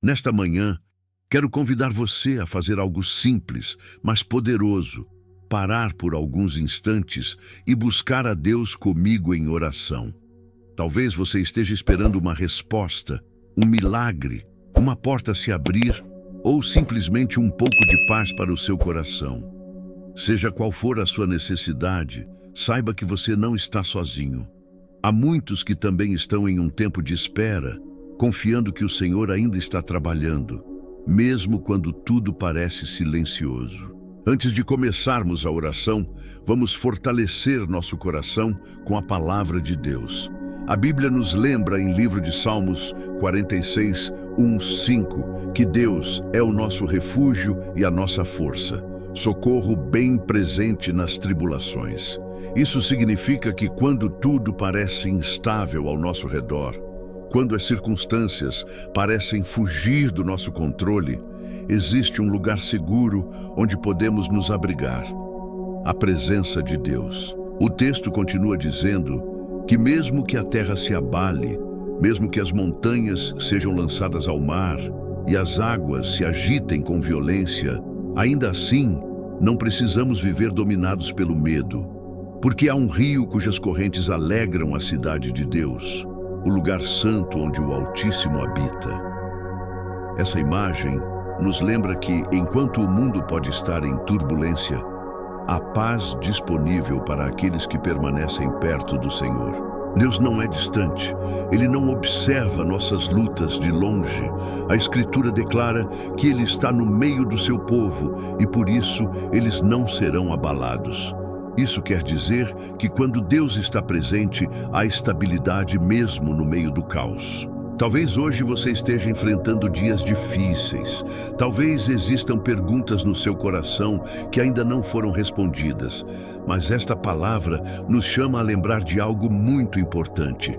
Nesta manhã, quero convidar você a fazer algo simples, mas poderoso, parar por alguns instantes e buscar a Deus comigo em oração. Talvez você esteja esperando uma resposta, um milagre, uma porta se abrir ou simplesmente um pouco de paz para o seu coração. Seja qual for a sua necessidade, saiba que você não está sozinho. Há muitos que também estão em um tempo de espera, confiando que o Senhor ainda está trabalhando, mesmo quando tudo parece silencioso. Antes de começarmos a oração, vamos fortalecer nosso coração com a palavra de Deus. A Bíblia nos lembra em livro de Salmos 46, 1-5, que Deus é o nosso refúgio e a nossa força, socorro bem presente nas tribulações. Isso significa que quando tudo parece instável ao nosso redor, quando as circunstâncias parecem fugir do nosso controle, existe um lugar seguro onde podemos nos abrigar: a presença de Deus. O texto continua dizendo que mesmo que a terra se abale, mesmo que as montanhas sejam lançadas ao mar e as águas se agitem com violência, ainda assim não precisamos viver dominados pelo medo, porque há um rio cujas correntes alegram a cidade de Deus, o lugar santo onde o Altíssimo habita. Essa imagem nos lembra que, enquanto o mundo pode estar em turbulência, há paz disponível para aqueles que permanecem perto do Senhor. Deus não é distante, Ele não observa nossas lutas de longe. A Escritura declara que Ele está no meio do seu povo e, por isso, eles não serão abalados. Isso quer dizer que quando Deus está presente, há estabilidade mesmo no meio do caos. Talvez hoje você esteja enfrentando dias difíceis. Talvez existam perguntas no seu coração que ainda não foram respondidas. Mas esta palavra nos chama a lembrar de algo muito importante.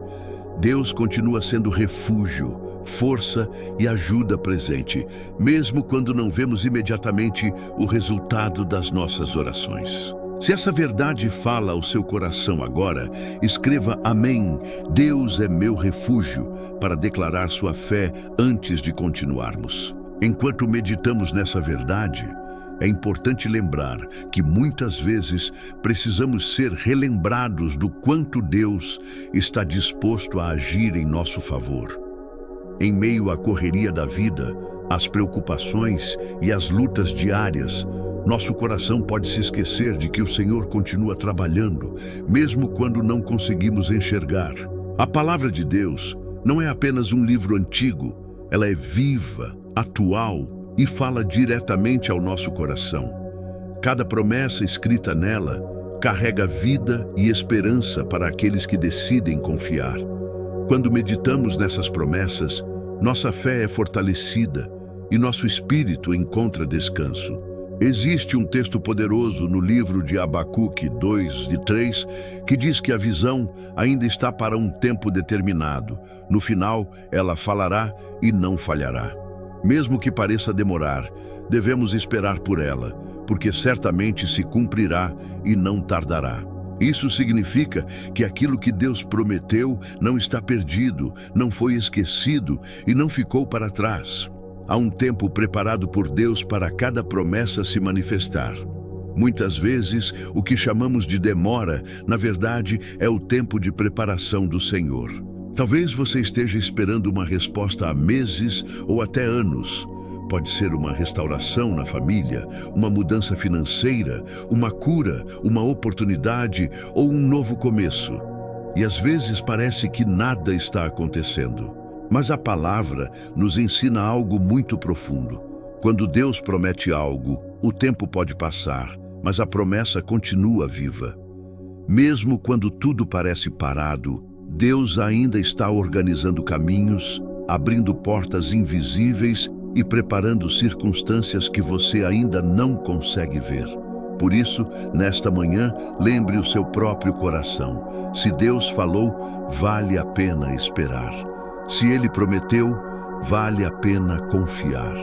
Deus continua sendo refúgio, força e ajuda presente, mesmo quando não vemos imediatamente o resultado das nossas orações. Se essa verdade fala ao seu coração agora, escreva Amém, Deus é meu refúgio, para declarar sua fé antes de continuarmos. Enquanto meditamos nessa verdade, é importante lembrar que muitas vezes precisamos ser relembrados do quanto Deus está disposto a agir em nosso favor. Em meio à correria da vida, às preocupações e às lutas diárias, nosso coração pode se esquecer de que o Senhor continua trabalhando, mesmo quando não conseguimos enxergar. A palavra de Deus não é apenas um livro antigo, ela é viva, atual e fala diretamente ao nosso coração. Cada promessa escrita nela carrega vida e esperança para aqueles que decidem confiar. Quando meditamos nessas promessas, nossa fé é fortalecida e nosso espírito encontra descanso. Existe um texto poderoso no livro de Abacuque 2:3 que diz que a visão ainda está para um tempo determinado. No final, ela falará e não falhará. Mesmo que pareça demorar, devemos esperar por ela, porque certamente se cumprirá e não tardará. Isso significa que aquilo que Deus prometeu não está perdido, não foi esquecido e não ficou para trás. Há um tempo preparado por Deus para cada promessa se manifestar. Muitas vezes, o que chamamos de demora, na verdade, é o tempo de preparação do Senhor. Talvez você esteja esperando uma resposta há meses ou até anos. Pode ser uma restauração na família, uma mudança financeira, uma cura, uma oportunidade ou um novo começo. E às vezes parece que nada está acontecendo. Mas a palavra nos ensina algo muito profundo. Quando Deus promete algo, o tempo pode passar, mas a promessa continua viva. Mesmo quando tudo parece parado, Deus ainda está organizando caminhos, abrindo portas invisíveis e preparando circunstâncias que você ainda não consegue ver. Por isso, nesta manhã, lembre o seu próprio coração. Se Deus falou, vale a pena esperar. Se Ele prometeu, vale a pena confiar.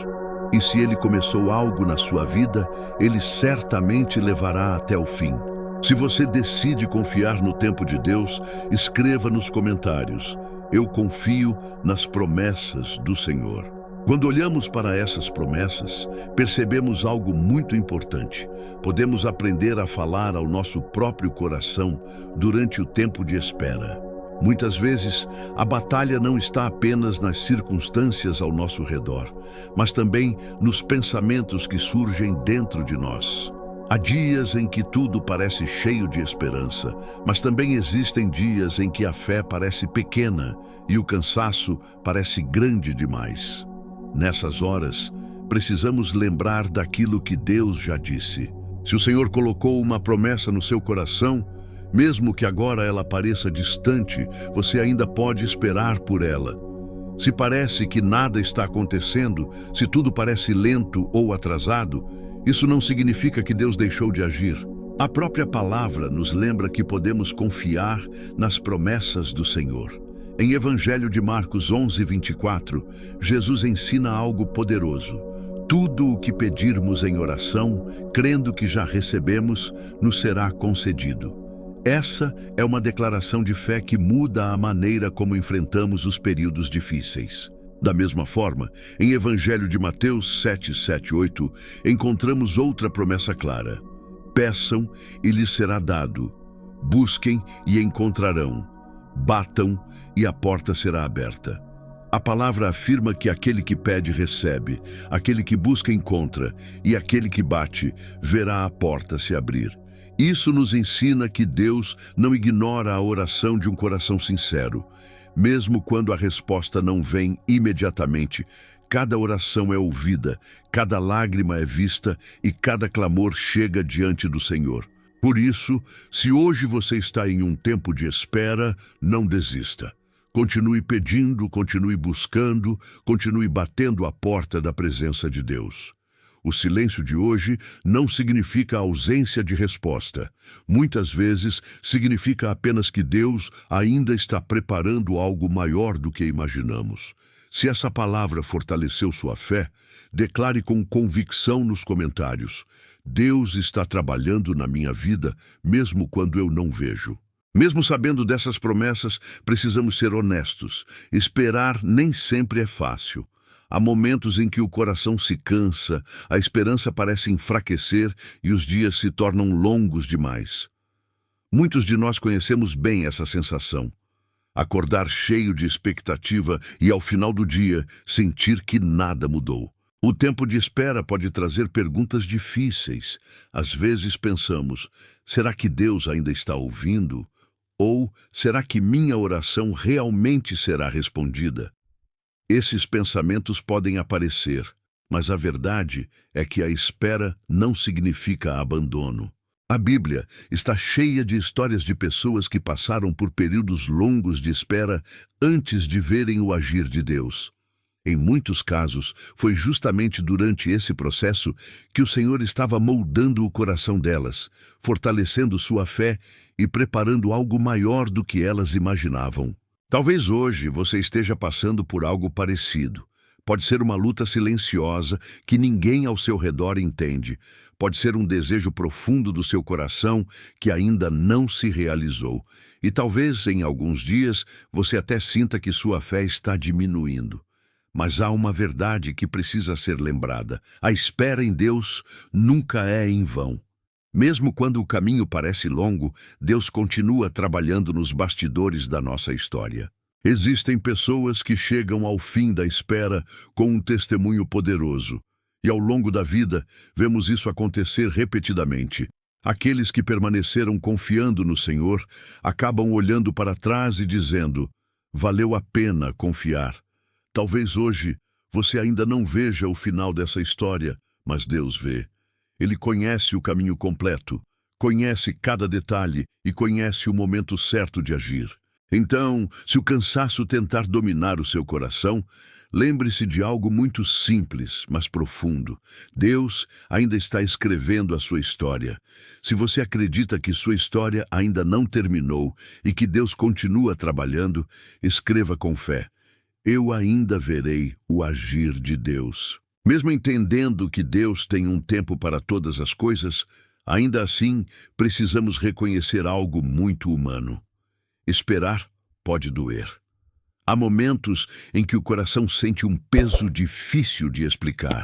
E se Ele começou algo na sua vida, Ele certamente levará até o fim. Se você decide confiar no tempo de Deus, escreva nos comentários: eu confio nas promessas do Senhor. Quando olhamos para essas promessas, percebemos algo muito importante. Podemos aprender a falar ao nosso próprio coração durante o tempo de espera. Muitas vezes, a batalha não está apenas nas circunstâncias ao nosso redor, mas também nos pensamentos que surgem dentro de nós. Há dias em que tudo parece cheio de esperança, mas também existem dias em que a fé parece pequena e o cansaço parece grande demais. Nessas horas, precisamos lembrar daquilo que Deus já disse. Se o Senhor colocou uma promessa no seu coração, mesmo que agora ela pareça distante, você ainda pode esperar por ela. Se parece que nada está acontecendo, se tudo parece lento ou atrasado, isso não significa que Deus deixou de agir. A própria palavra nos lembra que podemos confiar nas promessas do Senhor. Em Evangelho de Marcos 11:24, Jesus ensina algo poderoso. Tudo o que pedirmos em oração, crendo que já recebemos, nos será concedido. Essa é uma declaração de fé que muda a maneira como enfrentamos os períodos difíceis. Da mesma forma, em Evangelho de Mateus 7:7-8, encontramos outra promessa clara. Peçam e lhes será dado. Busquem e encontrarão. Batam e a porta será aberta. A palavra afirma que aquele que pede recebe, aquele que busca encontra, e aquele que bate verá a porta se abrir. Isso nos ensina que Deus não ignora a oração de um coração sincero. Mesmo quando a resposta não vem imediatamente, cada oração é ouvida, cada lágrima é vista e cada clamor chega diante do Senhor. Por isso, se hoje você está em um tempo de espera, não desista. Continue pedindo, continue buscando, continue batendo a porta da presença de Deus. O silêncio de hoje não significa ausência de resposta. Muitas vezes significa apenas que Deus ainda está preparando algo maior do que imaginamos. Se essa palavra fortaleceu sua fé, declare com convicção nos comentários: Deus está trabalhando na minha vida, mesmo quando eu não vejo. Mesmo sabendo dessas promessas, precisamos ser honestos. Esperar nem sempre é fácil. Há momentos em que o coração se cansa, a esperança parece enfraquecer e os dias se tornam longos demais. Muitos de nós conhecemos bem essa sensação. Acordar cheio de expectativa e, ao final do dia, sentir que nada mudou. O tempo de espera pode trazer perguntas difíceis. Às vezes pensamos: será que Deus ainda está ouvindo? Ou será que minha oração realmente será respondida? Esses pensamentos podem aparecer, mas a verdade é que a espera não significa abandono. A Bíblia está cheia de histórias de pessoas que passaram por períodos longos de espera antes de verem o agir de Deus. Em muitos casos, foi justamente durante esse processo que o Senhor estava moldando o coração delas, fortalecendo sua fé e preparando algo maior do que elas imaginavam. Talvez hoje você esteja passando por algo parecido. Pode ser uma luta silenciosa que ninguém ao seu redor entende. Pode ser um desejo profundo do seu coração que ainda não se realizou. E talvez, em alguns dias, você até sinta que sua fé está diminuindo. Mas há uma verdade que precisa ser lembrada: a espera em Deus nunca é em vão. Mesmo quando o caminho parece longo, Deus continua trabalhando nos bastidores da nossa história. Existem pessoas que chegam ao fim da espera com um testemunho poderoso. E ao longo da vida, vemos isso acontecer repetidamente. Aqueles que permaneceram confiando no Senhor acabam olhando para trás e dizendo: valeu a pena confiar. Talvez hoje você ainda não veja o final dessa história, mas Deus vê. Ele conhece o caminho completo, conhece cada detalhe e conhece o momento certo de agir. Então, se o cansaço tentar dominar o seu coração, lembre-se de algo muito simples, mas profundo. Deus ainda está escrevendo a sua história. Se você acredita que sua história ainda não terminou e que Deus continua trabalhando, escreva com fé: eu ainda verei o agir de Deus. Mesmo entendendo que Deus tem um tempo para todas as coisas, ainda assim precisamos reconhecer algo muito humano. Esperar pode doer. Há momentos em que o coração sente um peso difícil de explicar.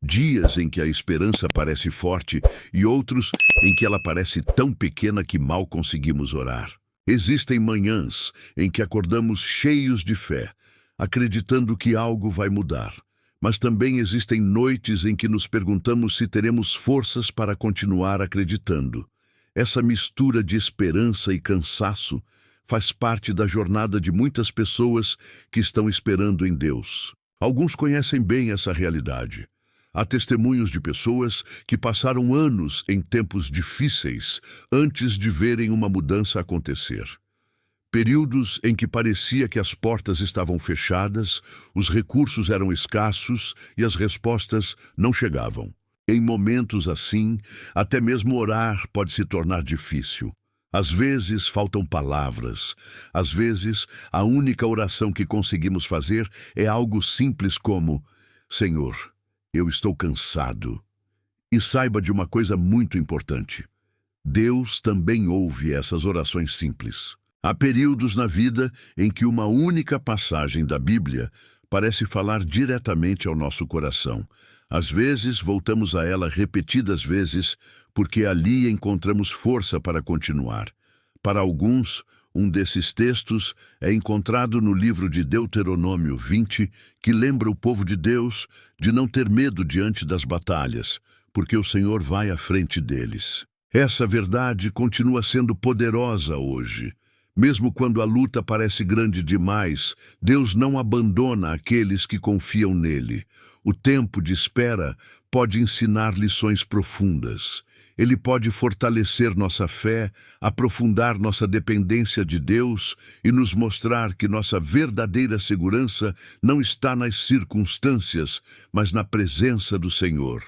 Dias em que a esperança parece forte e outros em que ela parece tão pequena que mal conseguimos orar. Existem manhãs em que acordamos cheios de fé, acreditando que algo vai mudar. Mas também existem noites em que nos perguntamos se teremos forças para continuar acreditando. Essa mistura de esperança e cansaço faz parte da jornada de muitas pessoas que estão esperando em Deus. Alguns conhecem bem essa realidade. Há testemunhos de pessoas que passaram anos em tempos difíceis antes de verem uma mudança acontecer. Períodos em que parecia que as portas estavam fechadas, os recursos eram escassos e as respostas não chegavam. Em momentos assim, até mesmo orar pode se tornar difícil. Às vezes faltam palavras. Às vezes, a única oração que conseguimos fazer é algo simples como: Senhor, eu estou cansado. E saiba de uma coisa muito importante. Deus também ouve essas orações simples. Há períodos na vida em que uma única passagem da Bíblia parece falar diretamente ao nosso coração. Às vezes, voltamos a ela repetidas vezes, porque ali encontramos força para continuar. Para alguns, um desses textos é encontrado no livro de Deuteronômio 20, que lembra o povo de Deus de não ter medo diante das batalhas, porque o Senhor vai à frente deles. Essa verdade continua sendo poderosa hoje. Mesmo quando a luta parece grande demais, Deus não abandona aqueles que confiam nele. O tempo de espera pode ensinar lições profundas. Ele pode fortalecer nossa fé, aprofundar nossa dependência de Deus e nos mostrar que nossa verdadeira segurança não está nas circunstâncias, mas na presença do Senhor.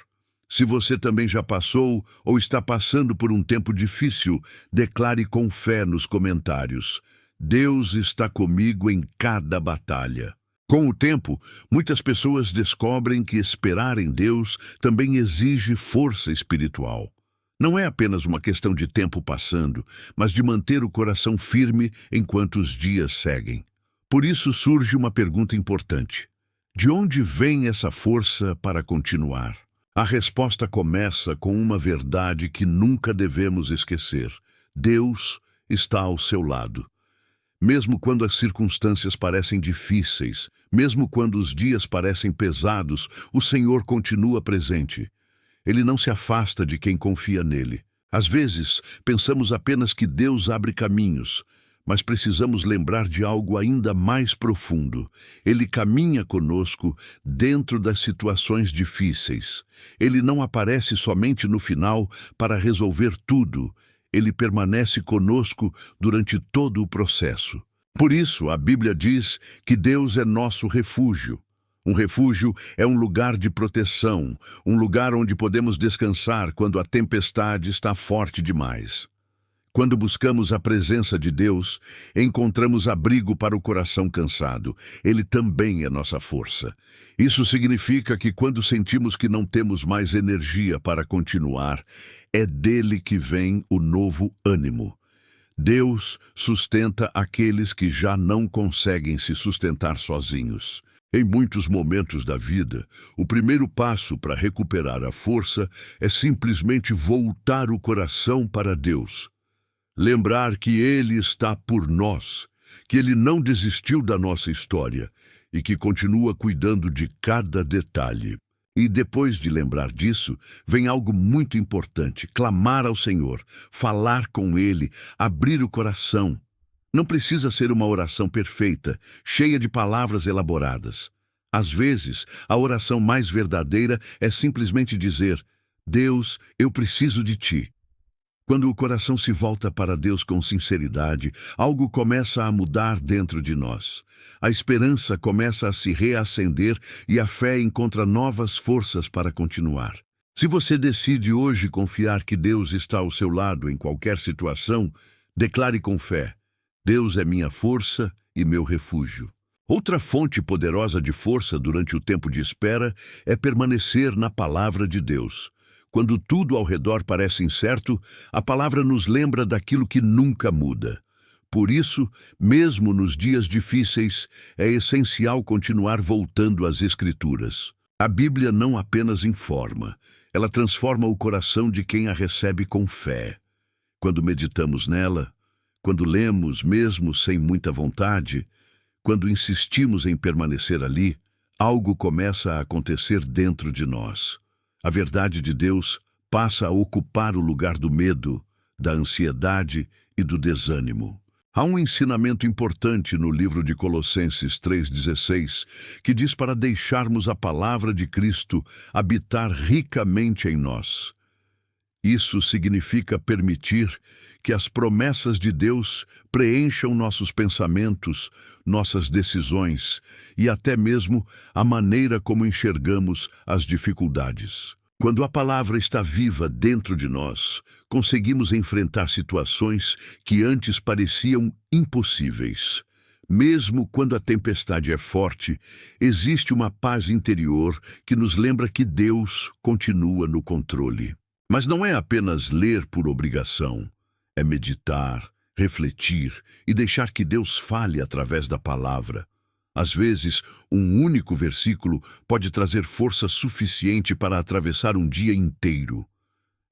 Se você também já passou ou está passando por um tempo difícil, declare com fé nos comentários: Deus está comigo em cada batalha. Com o tempo, muitas pessoas descobrem que esperar em Deus também exige força espiritual. Não é apenas uma questão de tempo passando, mas de manter o coração firme enquanto os dias seguem. Por isso surge uma pergunta importante: de onde vem essa força para continuar? A resposta começa com uma verdade que nunca devemos esquecer: Deus está ao seu lado. Mesmo quando as circunstâncias parecem difíceis, mesmo quando os dias parecem pesados, o Senhor continua presente. Ele não se afasta de quem confia nele. Às vezes, pensamos apenas que Deus abre caminhos, mas precisamos lembrar de algo ainda mais profundo. Ele caminha conosco dentro das situações difíceis. Ele não aparece somente no final para resolver tudo. Ele permanece conosco durante todo o processo. Por isso, a Bíblia diz que Deus é nosso refúgio. Um refúgio é um lugar de proteção, um lugar onde podemos descansar quando a tempestade está forte demais. Quando buscamos a presença de Deus, encontramos abrigo para o coração cansado. Ele também é nossa força. Isso significa que quando sentimos que não temos mais energia para continuar, é dele que vem o novo ânimo. Deus sustenta aqueles que já não conseguem se sustentar sozinhos. Em muitos momentos da vida, o primeiro passo para recuperar a força é simplesmente voltar o coração para Deus. Lembrar que Ele está por nós, que Ele não desistiu da nossa história e que continua cuidando de cada detalhe. E depois de lembrar disso, vem algo muito importante: clamar ao Senhor, falar com Ele, abrir o coração. Não precisa ser uma oração perfeita, cheia de palavras elaboradas. Às vezes, a oração mais verdadeira é simplesmente dizer: Deus, eu preciso de Ti. Quando o coração se volta para Deus com sinceridade, algo começa a mudar dentro de nós. A esperança começa a se reacender e a fé encontra novas forças para continuar. Se você decide hoje confiar que Deus está ao seu lado em qualquer situação, declare com fé: Deus é minha força e meu refúgio. Outra fonte poderosa de força durante o tempo de espera é permanecer na palavra de Deus. Quando tudo ao redor parece incerto, a palavra nos lembra daquilo que nunca muda. Por isso, mesmo nos dias difíceis, é essencial continuar voltando às Escrituras. A Bíblia não apenas informa, ela transforma o coração de quem a recebe com fé. Quando meditamos nela, quando lemos mesmo sem muita vontade, quando insistimos em permanecer ali, algo começa a acontecer dentro de nós. A verdade de Deus passa a ocupar o lugar do medo, da ansiedade e do desânimo. Há um ensinamento importante no livro de Colossenses 3,16, que diz para deixarmos a palavra de Cristo habitar ricamente em nós. Isso significa permitir que as promessas de Deus preencham nossos pensamentos, nossas decisões e até mesmo a maneira como enxergamos as dificuldades. Quando a palavra está viva dentro de nós, conseguimos enfrentar situações que antes pareciam impossíveis. Mesmo quando a tempestade é forte, existe uma paz interior que nos lembra que Deus continua no controle. Mas não é apenas ler por obrigação, é meditar, refletir e deixar que Deus fale através da palavra. Às vezes, um único versículo pode trazer força suficiente para atravessar um dia inteiro.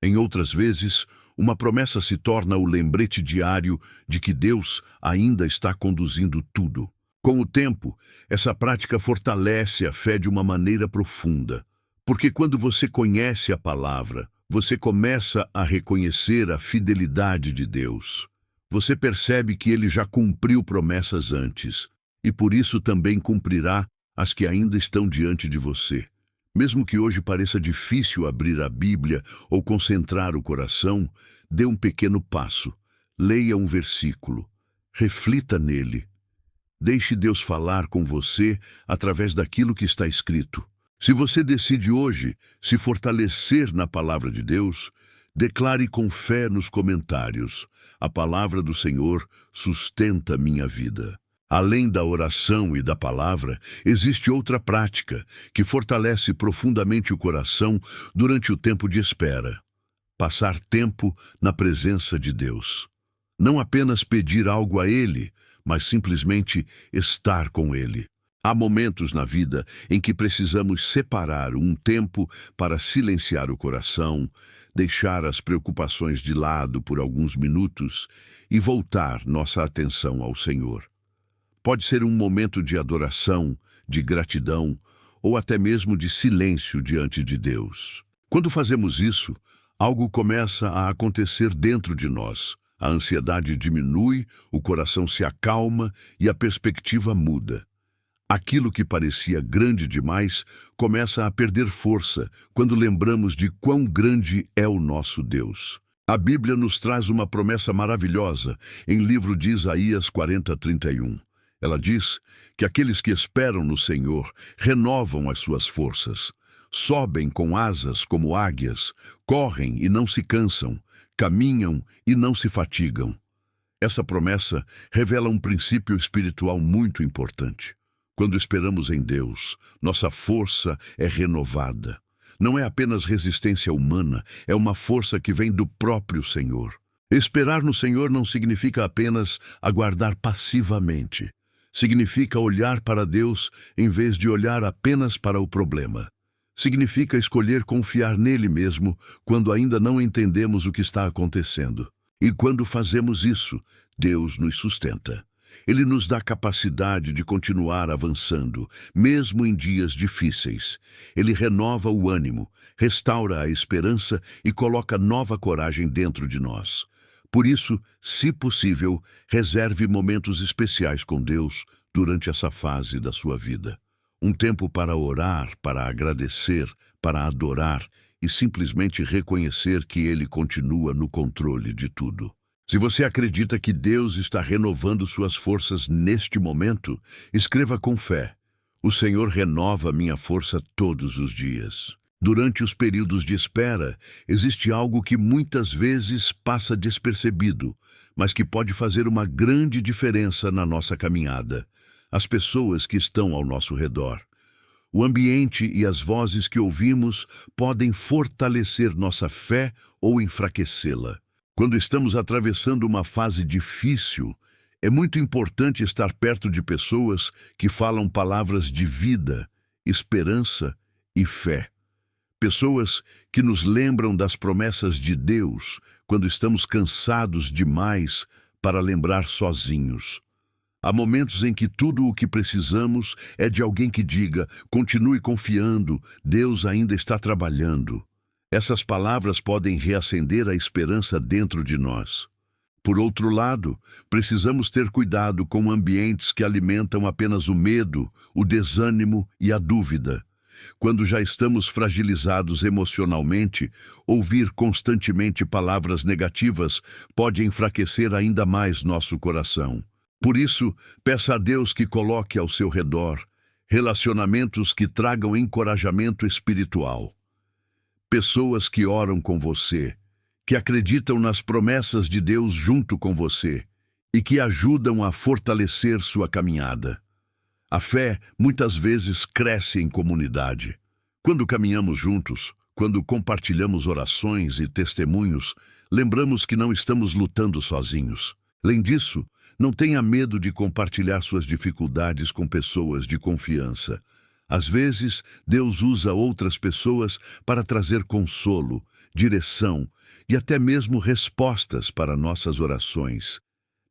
Em outras vezes, uma promessa se torna o lembrete diário de que Deus ainda está conduzindo tudo. Com o tempo, essa prática fortalece a fé de uma maneira profunda, porque quando você conhece a palavra, você começa a reconhecer a fidelidade de Deus. Você percebe que Ele já cumpriu promessas antes, e por isso também cumprirá as que ainda estão diante de você. Mesmo que hoje pareça difícil abrir a Bíblia ou concentrar o coração, dê um pequeno passo. Leia um versículo. Reflita nele. Deixe Deus falar com você através daquilo que está escrito. Se você decide hoje se fortalecer na palavra de Deus, declare com fé nos comentários: a palavra do Senhor sustenta minha vida. Além da oração e da palavra, existe outra prática que fortalece profundamente o coração durante o tempo de espera: passar tempo na presença de Deus. Não apenas pedir algo a Ele, mas simplesmente estar com Ele. Há momentos na vida em que precisamos separar um tempo para silenciar o coração, deixar as preocupações de lado por alguns minutos e voltar nossa atenção ao Senhor. Pode ser um momento de adoração, de gratidão ou até mesmo de silêncio diante de Deus. Quando fazemos isso, algo começa a acontecer dentro de nós. A ansiedade diminui, o coração se acalma e a perspectiva muda. Aquilo que parecia grande demais começa a perder força quando lembramos de quão grande é o nosso Deus. A Bíblia nos traz uma promessa maravilhosa em livro de Isaías 40:31. Ela diz que aqueles que esperam no Senhor renovam as suas forças, sobem com asas como águias, correm e não se cansam, caminham e não se fatigam. Essa promessa revela um princípio espiritual muito importante. Quando esperamos em Deus, nossa força é renovada. Não é apenas resistência humana, é uma força que vem do próprio Senhor. Esperar no Senhor não significa apenas aguardar passivamente. Significa olhar para Deus em vez de olhar apenas para o problema. Significa escolher confiar nele mesmo quando ainda não entendemos o que está acontecendo. E quando fazemos isso, Deus nos sustenta. Ele nos dá capacidade de continuar avançando, mesmo em dias difíceis. Ele renova o ânimo, restaura a esperança e coloca nova coragem dentro de nós. Por isso, se possível, reserve momentos especiais com Deus durante essa fase da sua vida. Um tempo para orar, para agradecer, para adorar e simplesmente reconhecer que Ele continua no controle de tudo. Se você acredita que Deus está renovando suas forças neste momento, escreva com fé: o Senhor renova minha força todos os dias. Durante os períodos de espera, existe algo que muitas vezes passa despercebido, mas que pode fazer uma grande diferença na nossa caminhada: as pessoas que estão ao nosso redor. O ambiente e as vozes que ouvimos podem fortalecer nossa fé ou enfraquecê-la. Quando estamos atravessando uma fase difícil, É muito importante estar perto de pessoas que falam palavras de vida, esperança e fé. Pessoas que nos lembram das promessas de Deus quando estamos cansados demais para lembrar sozinhos. Há momentos em que tudo o que precisamos é de alguém que diga: continue confiando, Deus ainda está trabalhando. Essas palavras podem reacender a esperança dentro de nós. Por outro lado, precisamos ter cuidado com ambientes que alimentam apenas o medo, o desânimo e a dúvida. Quando já estamos fragilizados emocionalmente, ouvir constantemente palavras negativas pode enfraquecer ainda mais nosso coração. Por isso, peça a Deus que coloque ao seu redor relacionamentos que tragam encorajamento espiritual. Pessoas que oram com você, que acreditam nas promessas de Deus junto com você e que ajudam a fortalecer sua caminhada. A fé muitas vezes cresce em comunidade. Quando caminhamos juntos, quando compartilhamos orações e testemunhos, lembramos que não estamos lutando sozinhos. Além disso, não tenha medo de compartilhar suas dificuldades com pessoas de confiança. Às vezes, Deus usa outras pessoas para trazer consolo, direção e até mesmo respostas para nossas orações.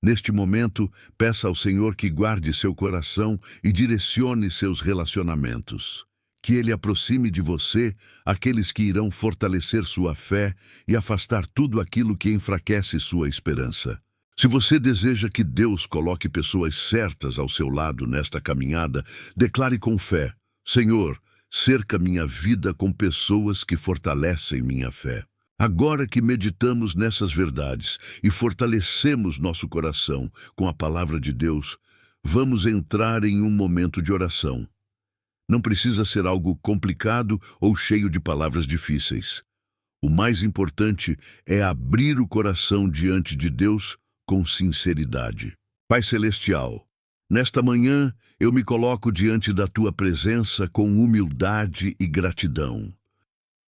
Neste momento, peça ao Senhor que guarde seu coração e direcione seus relacionamentos. Que Ele aproxime de você aqueles que irão fortalecer sua fé e afastar tudo aquilo que enfraquece sua esperança. Se você deseja que Deus coloque pessoas certas ao seu lado nesta caminhada, declare com fé: Senhor, cerca minha vida com pessoas que fortalecem minha fé. Agora que meditamos nessas verdades e fortalecemos nosso coração com a palavra de Deus, vamos entrar em um momento de oração. Não precisa ser algo complicado ou cheio de palavras difíceis. O mais importante é abrir o coração diante de Deus com sinceridade. Pai Celestial, nesta manhã eu me coloco diante da Tua presença com humildade e gratidão.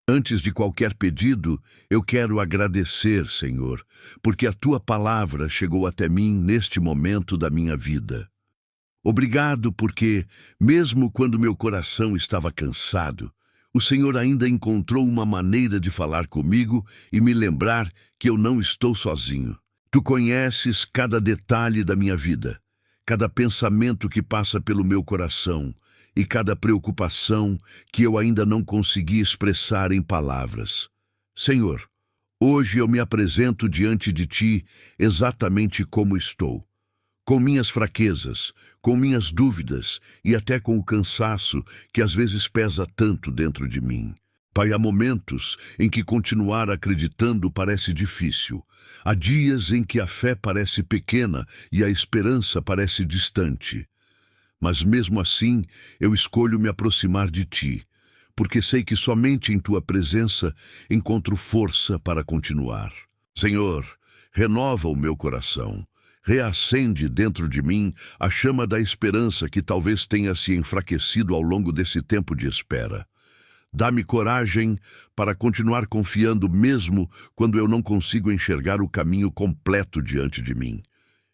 Antes de qualquer pedido, eu quero agradecer, Senhor, porque a Tua palavra chegou até mim neste momento da minha vida. Obrigado porque, mesmo quando meu coração estava cansado, o Senhor ainda encontrou uma maneira de falar comigo e me lembrar que eu não estou sozinho. Tu conheces cada detalhe da minha vida, cada pensamento que passa pelo meu coração e cada preocupação que eu ainda não consegui expressar em palavras. Senhor, hoje eu me apresento diante de Ti exatamente como estou, com minhas fraquezas, com minhas dúvidas e até com o cansaço que às vezes pesa tanto dentro de mim. Pai, há momentos em que continuar acreditando parece difícil. Há dias em que a fé parece pequena e a esperança parece distante. Mas mesmo assim, eu escolho me aproximar de Ti, porque sei que somente em Tua presença encontro força para continuar. Senhor, renova o meu coração. Reacende dentro de mim a chama da esperança que talvez tenha se enfraquecido ao longo desse tempo de espera. Dá-me coragem para continuar confiando mesmo quando eu não consigo enxergar o caminho completo diante de mim.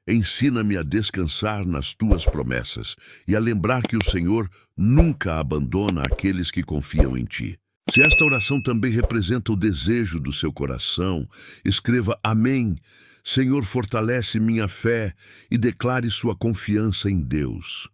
Ensina-me a descansar nas Tuas promessas e a lembrar que o Senhor nunca abandona aqueles que confiam em Ti. Se esta oração também representa o desejo do seu coração, escreva Amém. Senhor, fortalece minha fé e declare sua confiança em Deus.